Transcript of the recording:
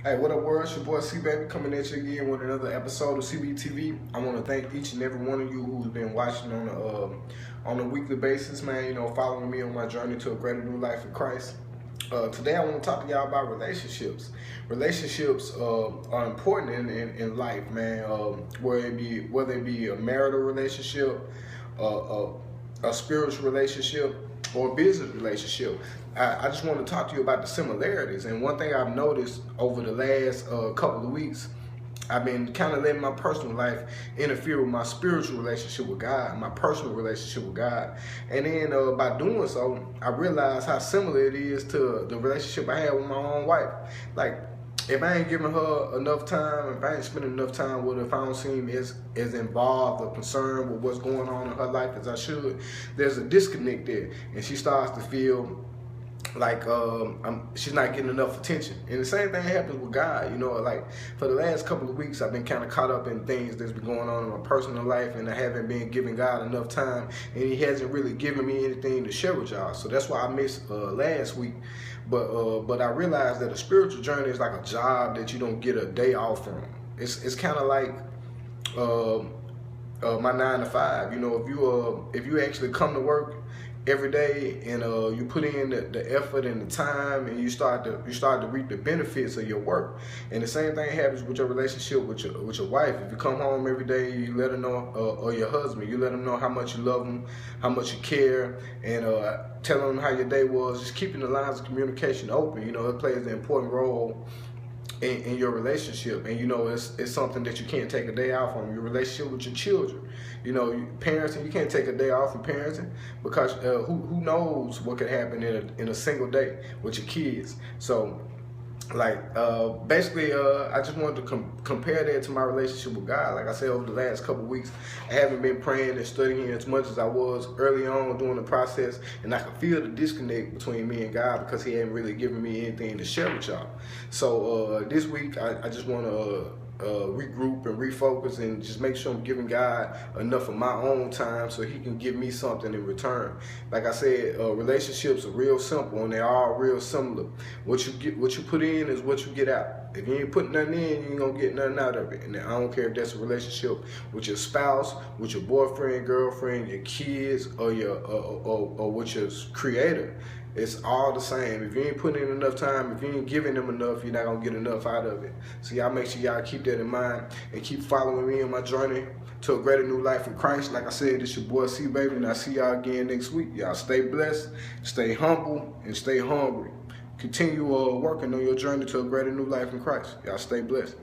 Hey, what up, world? It's your boy Cbeetv coming at you again with another episode of Cbeetv. I want to thank each and every one of you who's been watching on a weekly basis, man. You know, following me on my journey to a greater new life in Christ. Today, I want to talk to y'all about relationships. Relationships are important in life, man. Whether it be a marital relationship, a spiritual relationship, or a business relationship. I just want to talk to you about the similarities. And one thing I've noticed over the last couple of weeks, I've been kind of letting my personal life interfere with my spiritual relationship with God, my personal relationship with God. And then by doing so, I realized how similar it is to the relationship I had with my own wife. Like, if I ain't giving her enough time, if I ain't spending enough time with her, if I don't seem as involved or concerned with what's going on in her life as I should, there's a disconnect there. And she starts to feel like she's not getting enough attention. And the same thing happens with God. You know, like for the last couple of weeks, I've been kind of caught up in things that's been going on in my personal life, and I haven't been giving God enough time, and He hasn't really given me anything to share with y'all. So that's why I missed last week. But I realized that a spiritual journey is like a job that you don't get a day off from. It's kind of like my 9 to 5. You know, if you actually come to work every day and you put in the effort and the time, and you start to reap the benefits of your work. And the same thing happens with your relationship with your wife. If you come home every day, you let her know, or your husband, you let them know how much you love them, how much you care, and tell them how your day was. Just keeping the lines of communication open. You know, it plays an important role in your relationship. And you know, it's something that you can't take a day off from. Your relationship with your children, you know, parenting, you can't take a day off from parenting, because who knows what could happen in a single day with your kids. So like basically I just wanted to compare that to my relationship with God. Like I said, over the last couple of weeks, I haven't been praying and studying as much as I was early on during the process, and I could feel the disconnect between me and God because He hadn't really given me anything to share with y'all. So this week I just want to regroup and refocus and just make sure I'm giving God enough of my own time so He can give me something in return. Like I said, relationships are real simple, and they're all real similar. What you put in is what you get out. If you ain't putting nothing in, you ain't gonna get nothing out of it. And I don't care if that's a relationship with your spouse, with your boyfriend, girlfriend, your kids, or or with your creator. It's all the same. If you ain't putting in enough time, if you ain't giving them enough, you're not gonna get enough out of it. So y'all make sure y'all keep that in mind and keep following me in my journey to a greater new life in Christ. Like I said, it's your boy Cbeetv, and I'll see y'all again next week. Y'all stay blessed, stay humble, and stay hungry. Continue working on your journey to a greater new life in Christ. Y'all stay blessed.